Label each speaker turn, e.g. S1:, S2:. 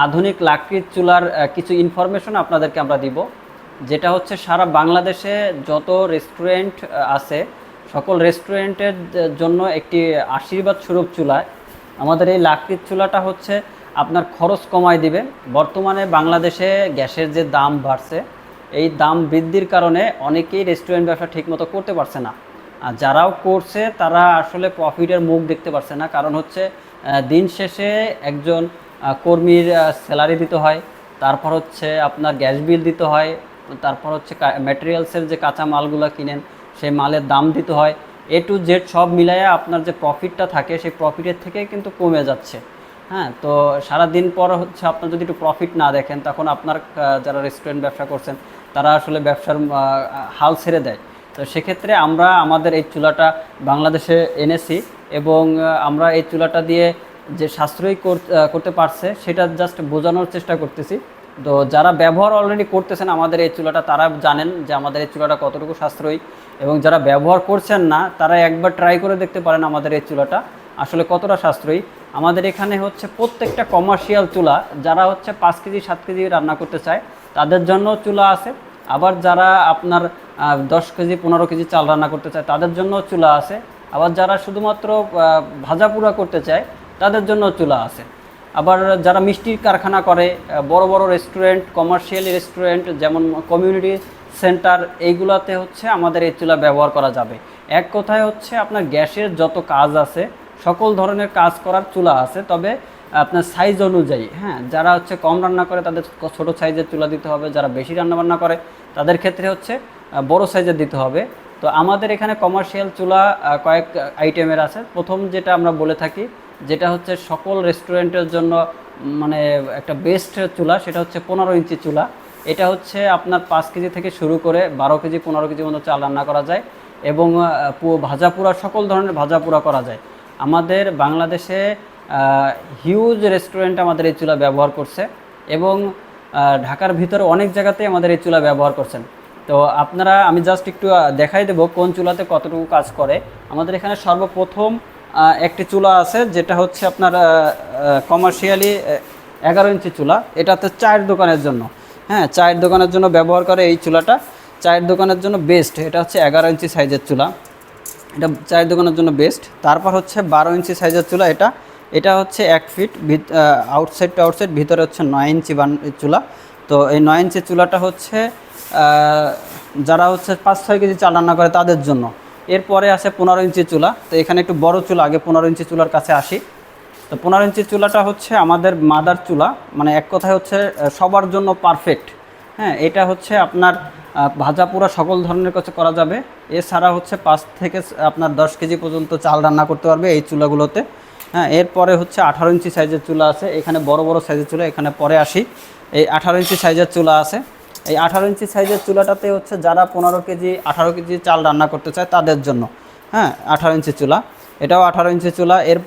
S1: আধুনিক লাকড়ির চুলার কিছু ইনফরমেশন আপনাদেরকে আমরা দিব, যেটা হচ্ছে সারা বাংলাদেশে যত রেস্টুরেন্ট আছে সকল রেস্টুরেন্টের জন্য একটি আশীর্বাদ স্বরূপ চুলা। আমাদের এই লাকড়ির চুলাটা হচ্ছে আপনার খরচ কমায় দিবে। বর্তমানে বাংলাদেশে গ্যাসের যে দাম বাড়ছে, এই দাম বৃদ্ধির কারণে অনেকেই রেস্টুরেন্ট ব্যবসা ঠিকমতো করতে পারছে না। আর যারাও করছে তারা আসলে প্রফিটের মুখ দেখতে পারছে না, কারণ হচ্ছে দিন শেষে একজন কর্মীর স্যালারি দিতে হয়, তারপর হচ্ছে আপনার গ্যাস বিল দিতে হয়, তারপর হচ্ছে ম্যাটেরিয়ালসের যে কাঁচা মালগুলো কিনেন সেই মালের দাম দিতে হয়। এ টু জেড সব মিলাইয়া আপনার যে প্রফিটটা থাকে সেই প্রফিটের থেকে কিন্তু কমে যাচ্ছে। হ্যাঁ, তো সারা দিন পর হচ্ছে আপনার যদি একটু প্রফিট না দেখেন, তখন আপনার যারা রেস্টুরেন্ট ব্যবসা করছেন তারা আসলে ব্যবসার হাল ছেড়ে দেয়। তো সেক্ষেত্রে আমরা আমাদের এই চুলাটা বাংলাদেশে এনেছি এবং আমরা এই চুলাটা দিয়ে যে সাশ্রয়ী করতে পারছে সেটা জাস্ট বোঝানোর চেষ্টা করতেছি। তো যারা ব্যবহার অলরেডি করতেছেন আমাদের এই চুলাটা, তারা জানেন যে আমাদের এই চুলাটা কতটুকু সাশ্রয়ী, এবং যারা ব্যবহার করছেন না তারা একবার ট্রাই করে দেখতে পারেন আমাদের এই চুলাটা আসলে কতটা সাশ্রয়ী। আমাদের এখানে হচ্ছে প্রত্যেকটা কমার্শিয়াল চুলা, যারা হচ্ছে 5 কেজি 7 কেজি রান্না করতে চায় তাদের জন্য চুলা আছে, আবার যারা আপনার 10 কেজি 15 কেজি চাল রান্না করতে চায় তাদের জন্য চুলা আছে, আবার যারা শুধুমাত্র ভাজা পোড়া করতে চায় তাদের জন্য চুলা আছে। আবার যারা মিষ্টির কারখানা করে, বড় বড় রেস্টুরেন্ট, কমার্শিয়ালি রেস্টুরেন্ট যেমন কমিউনিটি সেন্টার, এইগুলাতে হচ্ছে আমাদের এই চুলা ব্যবহার করা যাবে। এক কথায় হচ্ছে আপনার গ্যাসের যত কাজ আছে সকল ধরনের কাজ করার চুলা আছে, তবে আপনার সাইজ অনুযায়ী। হ্যাঁ, যারা হচ্ছে কম রান্না করে তাদের ছোটো সাইজের চুলা দিতে হবে, যারা বেশি রান্নাবান্না করে তাদের ক্ষেত্রে হচ্ছে বড় সাইজের দিতে হবে। তো আমাদের এখানে কমার্শিয়াল চুলা কয়েক আইটেমের আছে। প্রথম যেটা আমরা বলে থাকি, যেটা হচ্ছে সকল রেস্টুরেন্টের জন্য মানে একটা বেস্ট চুলা, সেটা হচ্ছে 15 ইঞ্চি চুলা। এটা হচ্ছে আপনার 5 কেজি থেকে শুরু করে 12 কেজি 15 কেজি মতো চাল রান্না করা যায়, এবং ভাজা পোড়া সকল ধরনের ভাজা পোড়া করা যায়। আমাদের বাংলাদেশে হিউজ রেস্টুরেন্ট আমাদের এই চুলা ব্যবহার করছে, এবং ঢাকার ভিতরে অনেক জায়গাতেই আমাদের এই চুলা ব্যবহার করছেন। তো আপনারা, আমি জাস্ট একটু দেখাই দেবো কোন চুলাতে কতটুকু কাজ করে। আমাদের এখানে সর্বপ্রথম একটি চুলা আছে, যেটা হচ্ছে আপনার কমার্শিয়ালি 11 ইঞ্চি চুলা। এটাতে চায়ের দোকানের জন্য, হ্যাঁ, চায়ের দোকানের জন্য ব্যবহার করে এই চুলাটা। চায়ের দোকানের জন্য বেস্ট। এটা হচ্ছে 11 ইঞ্চি সাইজের চুলা, এটা চায়ের দোকানের জন্য বেস্ট। তারপর হচ্ছে 12 ইঞ্চি সাইজের চুলা, এটা হচ্ছে 1 ফিট আউটসাইড টু আউটসাইড, ভিতরে হচ্ছে 9 ইঞ্চি চুলা। তো এই 9 ইঞ্চি চুলাটা হচ্ছে যারা হচ্ছে 5-6 কেজি চাল রান্না করে তাদের জন্য। এরপরে আছে 15 ইঞ্চি চুলা। তো এখানে একটু বড় চুলা, আগে 15 ইঞ্চি চুলার কাছে আসি। তো 15 ইঞ্চি চুলাটা হচ্ছে আমাদের মাদার চুলা, মানে এক কথায় হচ্ছে সবার জন্য পারফেক্ট। হ্যাঁ, এটা হচ্ছে আপনার ভাজা পোড়া সকল ধরনের কাছে করা যাবে। এছাড়া হচ্ছে 5 থেকে আপনার 10 কেজি পর্যন্ত চাল রান্না করতে পারবে এই চুলাগুলোতে। হ্যাঁ, এরপরে হচ্ছে 18 ইঞ্চি সাইজের চুলা আছে। এখানে বড় বড় সাইজের চুলা, এখানে পরে আসি। এই 18 ইঞ্চি সাইজের চুলা আছে। এই 18 ইঞ্চি সাইজের চুলাটাতে হচ্ছে যারা 15 কেজি 18 কেজি চাল রান্না করতে চায় তাদের জন্য। হ্যাঁ, 18 ইঞ্চি চুলা, এটাও 18 ইঞ্চি চুলা। এর